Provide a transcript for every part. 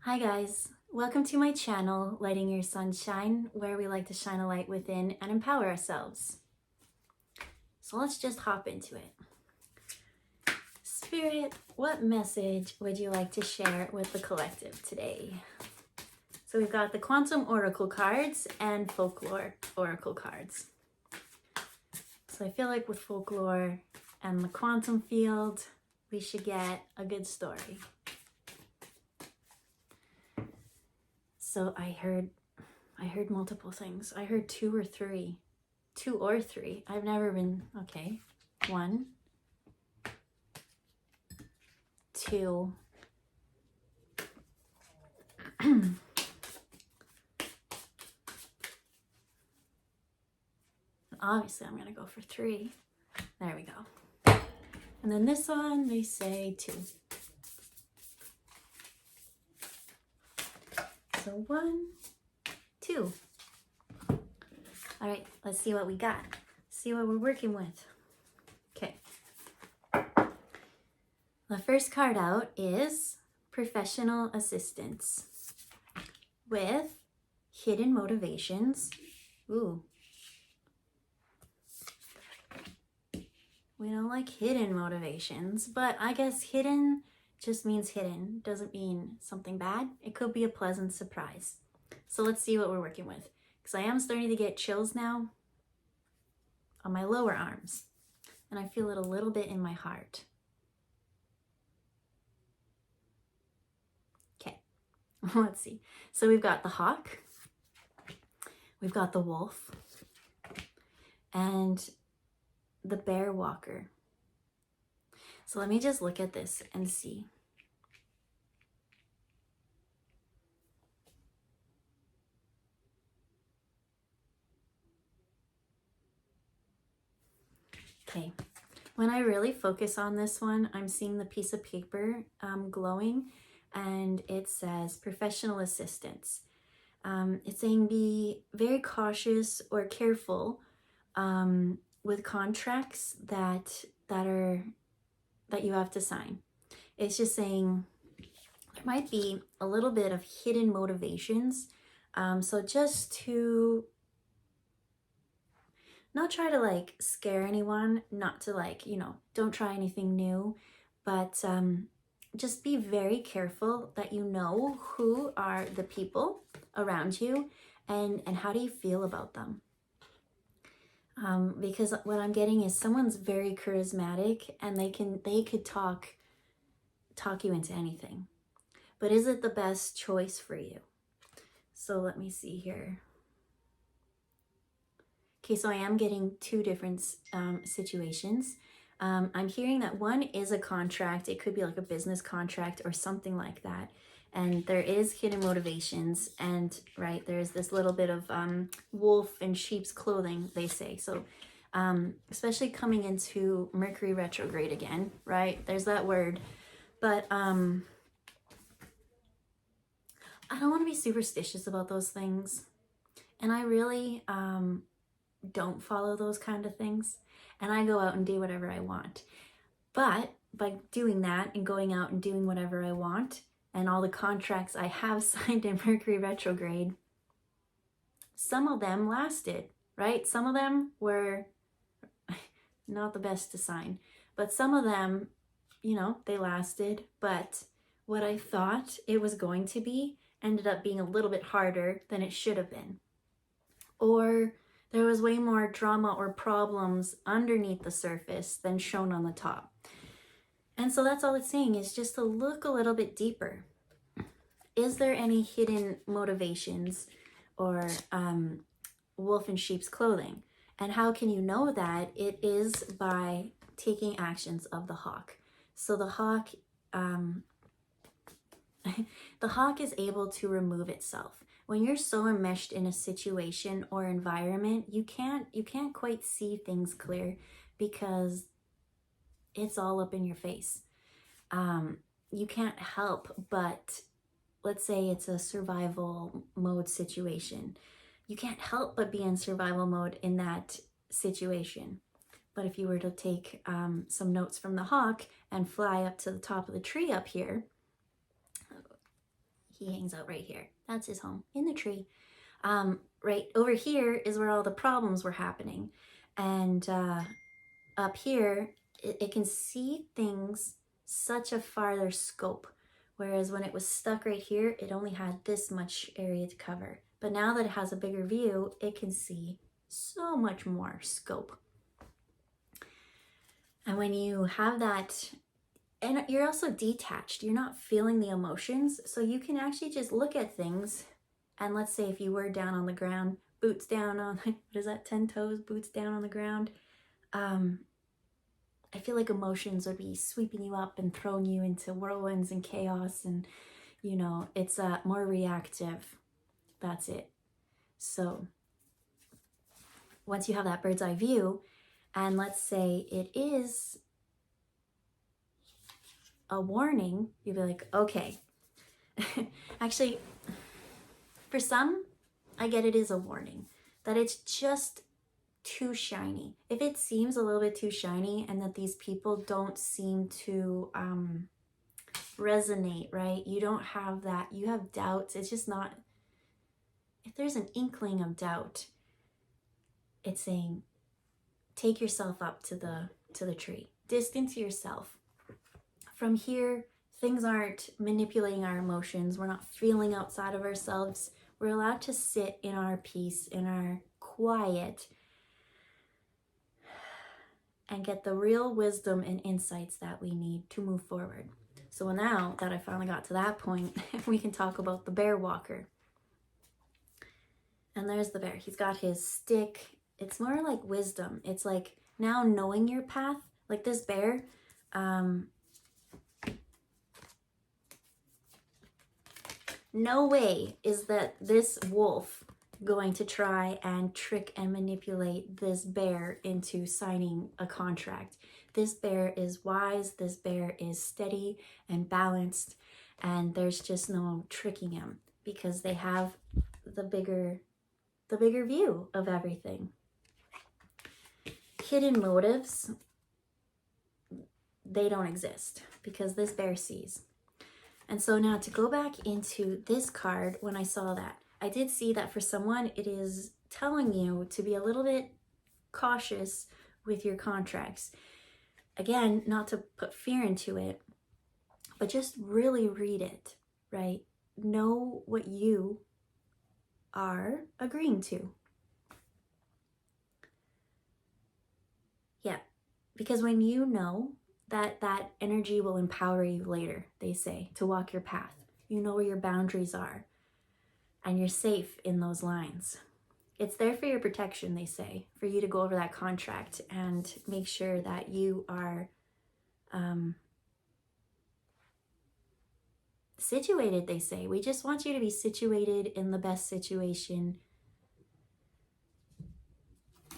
Hi guys, welcome to my channel, Lighting Your Sunshine, where we like to shine a light within and empower ourselves. So let's just hop into it. Spirit, what message would you like to share with the collective today? So we've got the Quantum Oracle cards and Folklore Oracle cards. So I feel like with Folklore and the Quantum field, we should get a good story. So I heard multiple things. I heard two or three. I've never been, okay. 1, 2. Obviously, I'm gonna go for 3. There we go. And then this one, they say 2. So 1, 2. All right, let's see what we got. See what we're working with. Okay. The first card out is Professional Assistance with Hidden Motivations. Ooh. We don't like hidden motivations, but I guess hidden just means hidden. Doesn't mean something bad. It could be a pleasant surprise. So let's see what we're working with. Because I am starting to get chills now on my lower arms. And I feel it a little bit in my heart. Okay, let's see. So we've got the hawk. We've got the wolf. And the bear walker. So let me just look at this and see. Okay, when I really focus on this one, I'm seeing the piece of paper glowing, and it says professional assistance. It's saying be very cautious or careful with contracts that you have to sign. It's just saying there might be a little bit of hidden motivations. So just to not try to like scare anyone, not to like, don't try anything new, but just be very careful that you know who are the people around you and how do you feel about them. Because what I'm getting is someone's very charismatic and they could talk you into anything. But is it the best choice for you? So let me see here. Okay, so I am getting 2 different situations. I'm hearing that one is a contract. It could be like a business contract or something like that. And there is hidden motivations, and right, there's this little bit of wolf in sheep's clothing, they say. So especially coming into Mercury retrograde again, right? There's that word. But I don't want to be superstitious about those things. And I really don't follow those kind of things. And I go out and do whatever I want. But by doing that and going out and doing whatever I want, and all the contracts I have signed in Mercury retrograde, some of them lasted, right? Some of them were not the best to sign, but some of them, they lasted. But what I thought it was going to be ended up being a little bit harder than it should have been. Or there was way more drama or problems underneath the surface than shown on the top. And so that's all it's saying, is just to look a little bit deeper. Is there any hidden motivations or wolf in sheep's clothing? And how can you know that? It is by taking actions of the hawk. So the hawk, the hawk is able to remove itself. When you're so enmeshed in a situation or environment, you can't quite see things clear because it's all up in your face. You can't help but, let's say it's a survival mode situation. You can't help but be in survival mode in that situation. But if you were to take some notes from the hawk and fly up to the top of the tree up here, He hangs out right here. That's his home, in the tree. Right over here is where all the problems were happening. And up here, it can see things such a farther scope. Whereas when it was stuck right here, it only had this much area to cover. But now that it has a bigger view, it can see so much more scope. And when you have that, and you're also detached, you're not feeling the emotions, so you can actually just look at things. And let's say if you were down on the ground, boots down on, what is that, 10 toes, boots down on the ground, I feel like emotions would be sweeping you up and throwing you into whirlwinds and chaos, and you know, it's more reactive. That's it. So once you have that bird's eye view, and let's say it is a warning, you'll be like, okay. Actually, for some, I get it is a warning, that it's just too shiny. If it seems a little bit too shiny and that these people don't seem to resonate, right? You don't have that, you have doubts. It's just not, if there's an inkling of doubt, it's saying, take yourself up to the tree. Distance yourself. From here, things aren't manipulating our emotions. We're not feeling outside of ourselves. We're allowed to sit in our peace, in our quiet, and get the real wisdom and insights that we need to move forward. So now that I finally got to that point, we can talk about the bear walker. And there's the bear. He's got his stick. It's more like wisdom. It's like now knowing your path. Like this bear, no way is that this wolf going to try and trick and manipulate this bear into signing a contract. This bear is wise, this bear is steady and balanced, and there's just no tricking him because they have the bigger view of everything. Hidden motives, they don't exist because this bear sees. And so now to go back into this card, when I saw that, I did see that for someone, it is telling you to be a little bit cautious with your contracts. Again, not to put fear into it, but just really read it, right? Know what you are agreeing to. Yeah, because when you know that energy will empower you later, they say, to walk your path. You know where your boundaries are. And you're safe in those lines. It's there for your protection, they say, for you to go over that contract and make sure that you are situated, they say. We just want you to be situated in the best situation.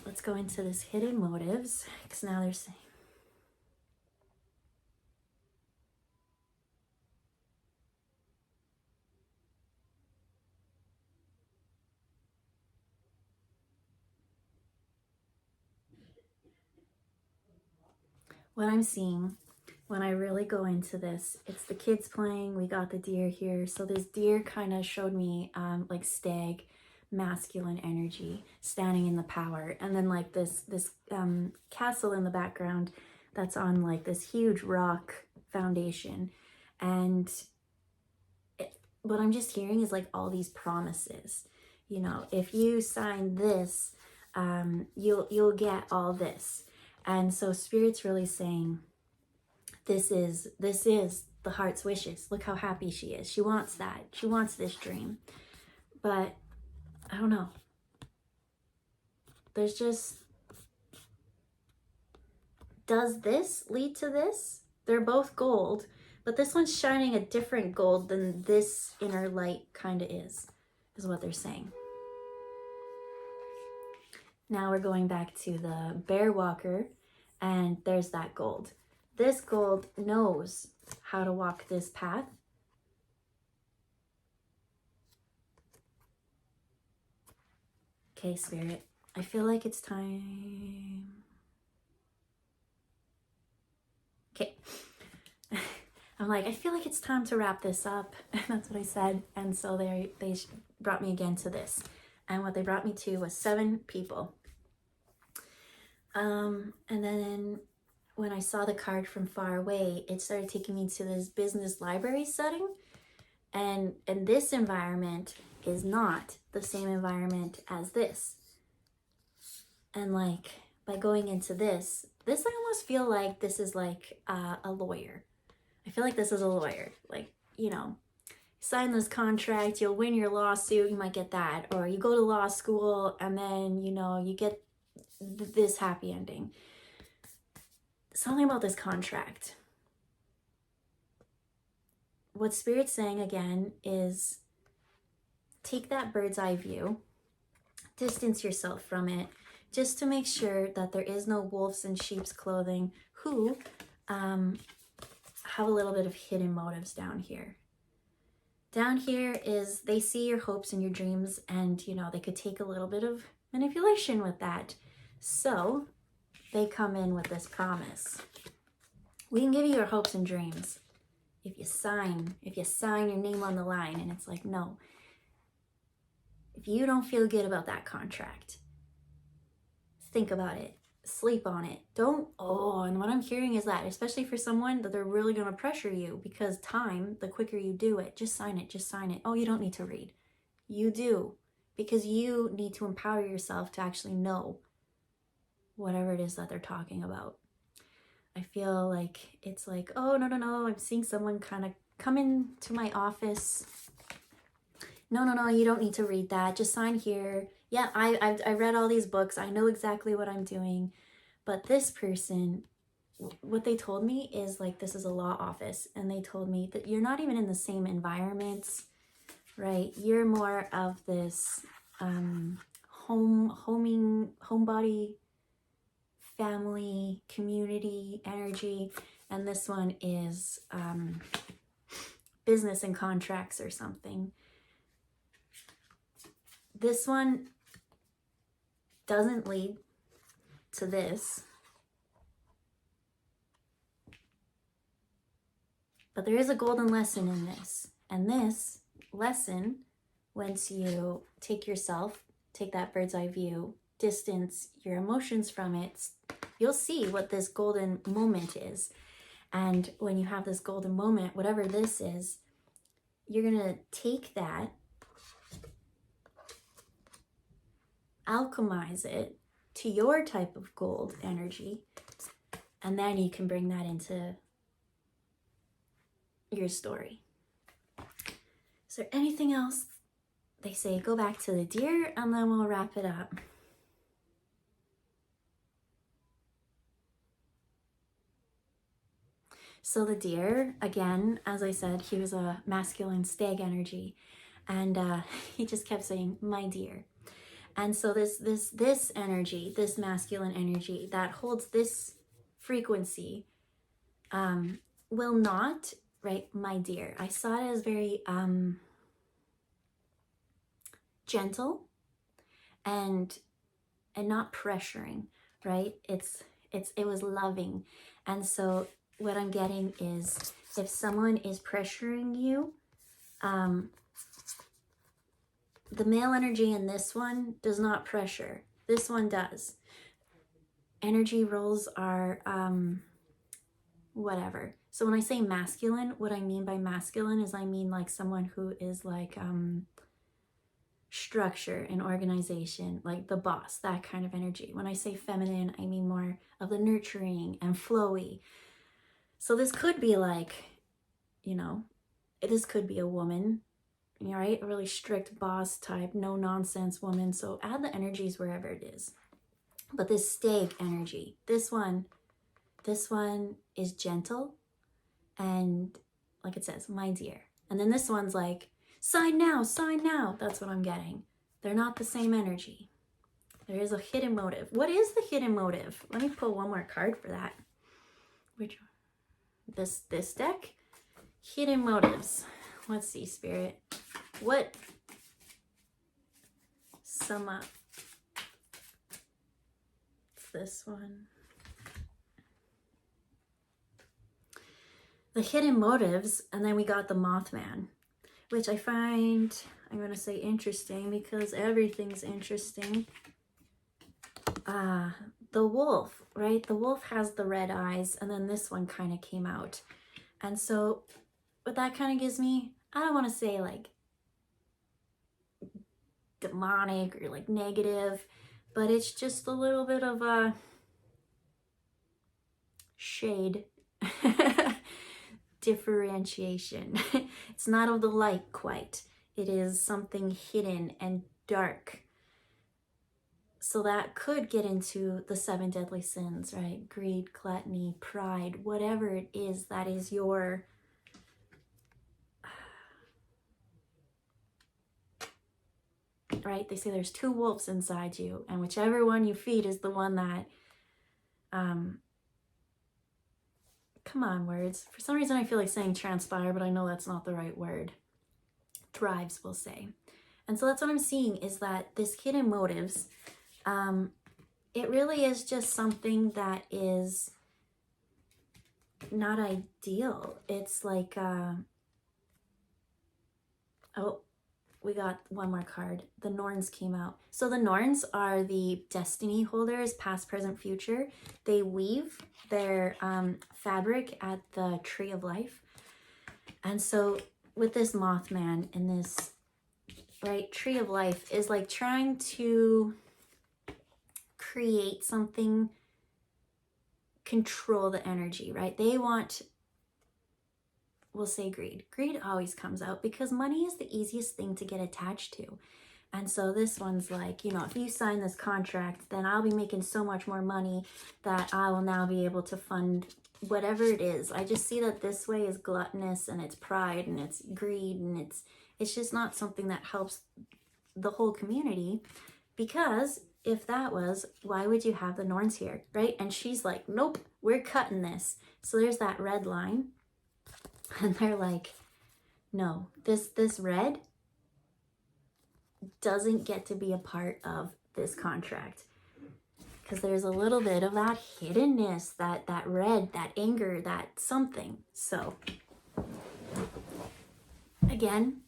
Let's go into this hidden motives, because now they're saying, what I'm seeing when I really go into this, it's the kids playing, we got the deer here. So this deer kind of showed me like stag, masculine energy, standing in the power. And then like this castle in the background that's on like this huge rock foundation. And what I'm just hearing is like all these promises. You know, if you sign this, you'll get all this. And so Spirit's really saying, this is the heart's wishes. Look how happy she is. She wants that. She wants this dream. But I don't know. There's just, does this lead to this? They're both gold, but this one's shining a different gold than this inner light kind of is what they're saying. Now we're going back to the bear walker, and there's that gold. This gold knows how to walk this path. Okay, Spirit, I feel like it's time. Okay. I'm like, I feel like it's time to wrap this up. And that's what I said. And so they brought me again to this. And what they brought me to was 7 people. And then when I saw the card from far away, it started taking me to this business library setting. And this environment is not the same environment as this. And like, by going into this I almost feel like this is like a lawyer. I feel like this is a lawyer. Like, you know, sign this contract, you'll win your lawsuit, you might get that. Or you go to law school and then, you know, you get this happy ending. Something about this contract. What Spirit's saying again is take that bird's eye view, distance yourself from it, just to make sure that there is no wolves in sheep's clothing who have a little bit of hidden motives down here. Down here is they see your hopes and your dreams, and you know, they could take a little bit of manipulation with that. So they come in with this promise. We can give you your hopes and dreams if you sign your name on the line. And it's like, no. If you don't feel good about that contract, think about it. Sleep on it. And what I'm hearing is that, especially for someone that they're really going to pressure you, because time, the quicker you do it, just sign it. Oh, you don't need to read. You do, because you need to empower yourself to actually know whatever it is that they're talking about. I feel like it's like, oh, no, I'm seeing someone kind of come into my office. No, you don't need to read that. Just sign here. Yeah, I read all these books. I know exactly what I'm doing. But this person, what they told me is like, this is a law office. And they told me that you're not even in the same environments, right? You're more of this homebody, family, community energy. And this one is business and contracts or something. This one doesn't lead to this, but there is a golden lesson in this. And this lesson, once you take that bird's eye view, distance your emotions from it, you'll see what this golden moment is. And when you have this golden moment, whatever this is, you're gonna take that, alchemize it to your type of gold energy, and then you can bring that into your story. Is there anything else? They say go back to the deer and then we'll wrap it up. So the deer, again, as I said, he was a masculine stag energy, and he just kept saying, my dear. And so this energy, this masculine energy that holds this frequency, will not, right, my dear. I saw it as very gentle and not pressuring, right? It was loving. And so what I'm getting is, if someone is pressuring you, the male energy in this one does not pressure. This one does. Energy roles are whatever. So when I say masculine, what I mean by masculine is I mean like someone who is like structure and organization, like the boss, that kind of energy. When I say feminine, I mean more of the nurturing and flowy. So this could be like, you know, this could be a woman, right? A really strict boss type, no nonsense woman. So add the energies wherever it is. But this stag energy, this one is gentle and, like it says, my dear. And then this one's like, sign now. That's what I'm getting. They're not the same energy. There is a hidden motive. What is the hidden motive? Let me pull one more card for that. Which one? This deck? Hidden motives. Let's see, Spirit. What? Sum up. It's this one. the hidden motives, and then we got the Mothman, which I find, I'm going to say interesting because everything's interesting. The wolf, right? The wolf has the red eyes, and then this one kind of came out. And so what that kind of gives me, I don't want to say like demonic or like negative, but it's just a little bit of a shade. Differentiation. It's not of the light quite. It is something hidden and dark. So that could get into the 7 deadly sins, right? Greed, gluttony, pride, whatever it is that is your right? They say there's 2 wolves inside you, and whichever one you feed is the one that come on, words. For some reason I feel like saying transpire, but I know that's not the right word. Thrives, we'll say. And so that's what I'm seeing, is that this hidden motives, it really is just something that is not ideal. It's like, oh, we got one more card. The Norns came out. So the Norns are the destiny holders, past, present, future. They weave their fabric at the tree of life. And so with this Mothman in this, right, tree of life is like trying to create something, control the energy, right? They want, we'll say greed. Greed always comes out because money is the easiest thing to get attached to. And so this one's like, you know, if you sign this contract, then I'll be making so much more money that I will now be able to fund whatever it is. I just see that this way is gluttonous, and it's pride, and it's greed, and it's just not something that helps the whole community. Because if that was, why would you have the Norns here, right? And she's like, nope, we're cutting this. So there's that red line. And they're like, no, this red doesn't get to be a part of this contract. Because there's a little bit of that hiddenness, that red, that anger, that something. So, again,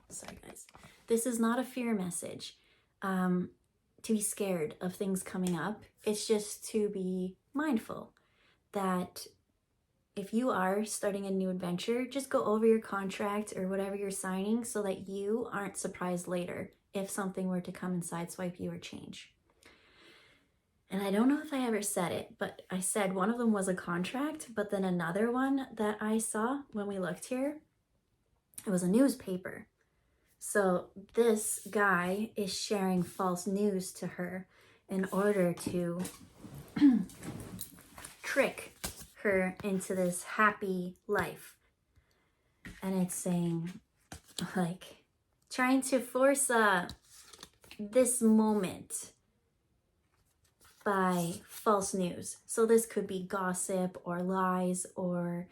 sorry guys, this is not a fear message. To be scared of things coming up. It's just to be mindful that if you are starting a new adventure, just go over your contract or whatever you're signing so that you aren't surprised later if something were to come and sideswipe you or change. And I don't know if I ever said it, but I said one of them was a contract, but then another one that I saw when we looked here, it was a newspaper. So this guy is sharing false news to her in order to trick her into this happy life. And it's saying, like, trying to force this moment by false news. So this could be gossip or lies, or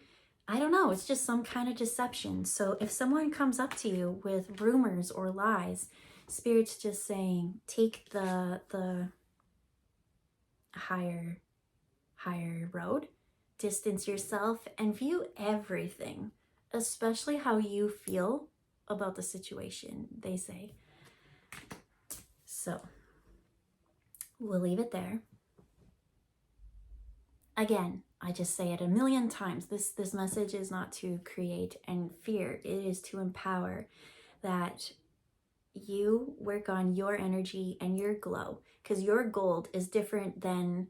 I don't know, it's just some kind of deception. So if someone comes up to you with rumors or lies, Spirit's just saying, take the higher road, distance yourself, and view everything, especially how you feel about the situation, they say. So we'll leave it there. Again, I just say it a million times. This message is not to create and fear. It is to empower, that you work on your energy and your glow, because your gold is different than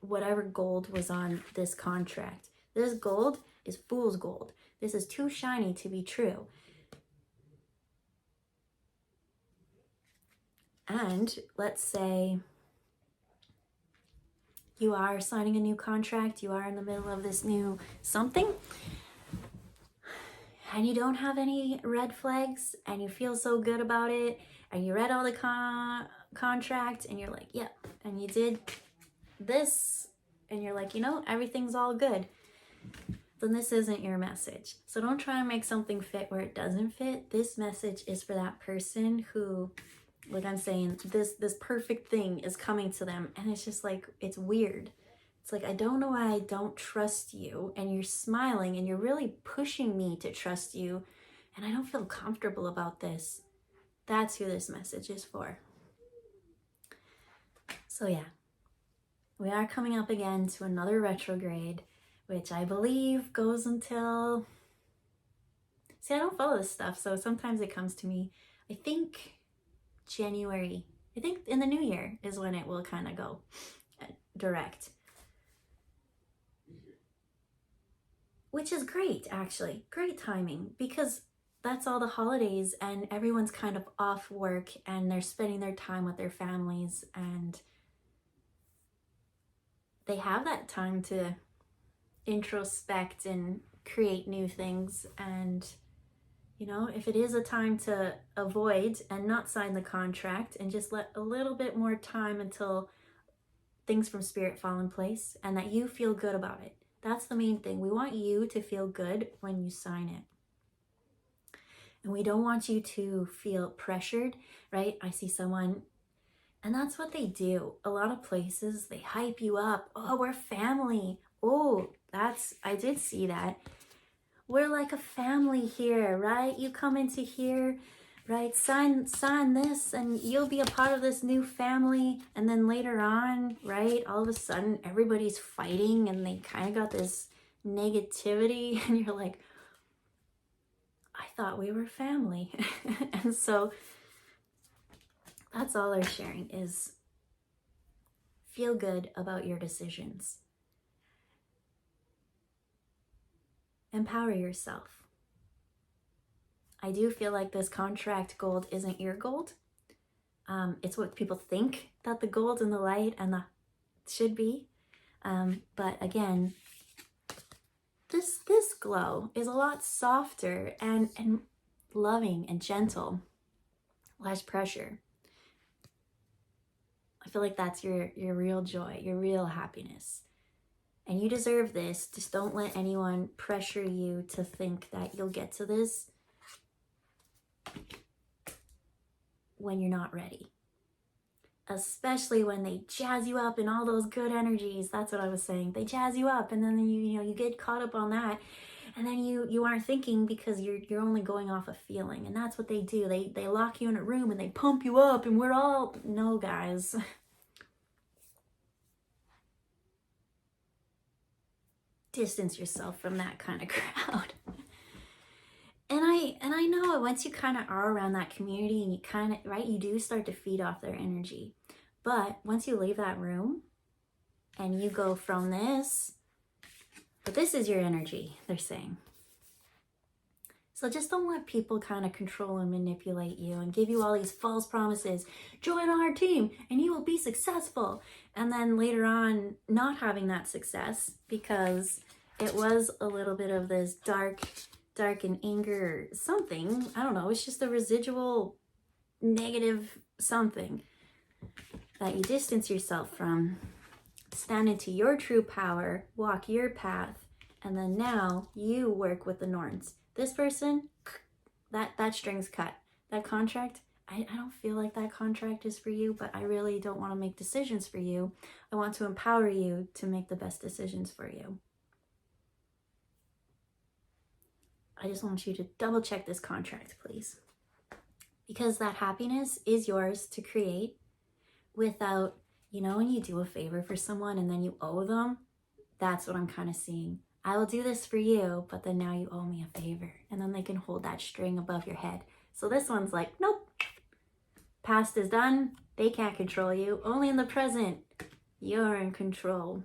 whatever gold was on this contract. This gold is fool's gold. This is too shiny to be true. And let's say you are signing a new contract, you are in the middle of this new something, and you don't have any red flags, and you feel so good about it, and you read all the contract, and you're like, yep, and you did this, and you're like, you know, everything's all good, then this isn't your message. So don't try and make something fit where it doesn't fit. This message is for that person who, like I'm saying, this perfect thing is coming to them, and it's just like, it's weird. It's like, I don't know why I don't trust you, and you're smiling and you're really pushing me to trust you, and I don't feel comfortable about this. That's who this message is for. So yeah, we are coming up again to another retrograde, which I believe goes until... See, I don't follow this stuff, so sometimes it comes to me, I think January. I think in the new year is when it will kind of go direct. Which is great, actually. Great timing, because that's all the holidays and everyone's kind of off work and they're spending their time with their families, and they have that time to introspect and create new things. And you know, if it is a time to avoid and not sign the contract and just let a little bit more time until things from spirit fall in place and that you feel good about it. That's the main thing. We want you to feel good when you sign it. And we don't want you to feel pressured, right? I see someone, and that's what they do. A lot of places, they hype you up. Oh, we're family. Oh, I did see that. We're like a family here, right? You come into here, right? Sign this and you'll be a part of this new family. And then later on, right? All of a sudden, everybody's fighting and they kind of got this negativity. And you're like, I thought we were family. And so that's all they're sharing is feel good about your decisions. Empower yourself. I do feel like this contract gold isn't your gold. It's what people think that the gold and the light and the should be. But again, this glow is a lot softer and loving and gentle, less pressure. I feel like that's your real joy, your real happiness. And you deserve this. Just don't let anyone pressure you to think that you'll get to this when you're not ready. Especially when they jazz you up in all those good energies. That's what I was saying. They jazz you up and then you get caught up on that. And then you aren't thinking because you're only going off a feeling. And that's what they do. They lock you in a room and they pump you up and we're all... No, guys. Distance yourself from that kind of crowd. And I know once you kind of are around that community and you kind of, right, you do start to feed off their energy. But once you leave that room and you go from this, but this is your energy, they're saying. So just don't let people kind of control and manipulate you and give you all these false promises. Join our team and you will be successful. And then later on, not having that success because it was a little bit of this dark and anger something. I don't know. It's just a residual negative something that you distance yourself from. Stand into your true power, walk your path, and then now you work with the norns. This person, that string's cut. That contract, I don't feel like that contract is for you, but I really don't want to make decisions for you. I want to empower you to make the best decisions for you. I just want you to double check this contract, please. Because that happiness is yours to create without, you know, when you do a favor for someone and then you owe them, that's what I'm kind of seeing. I will do this for you, but then now you owe me a favor. And then they can hold that string above your head. So this one's like, nope. Past is done. They can't control you. Only in the present, you're in control.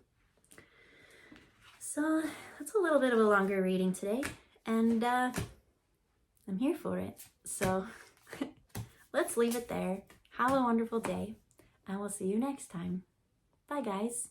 So that's a little bit of a longer reading today. And I'm here for it. So let's leave it there. Have a wonderful day. And we'll see you next time. Bye, guys.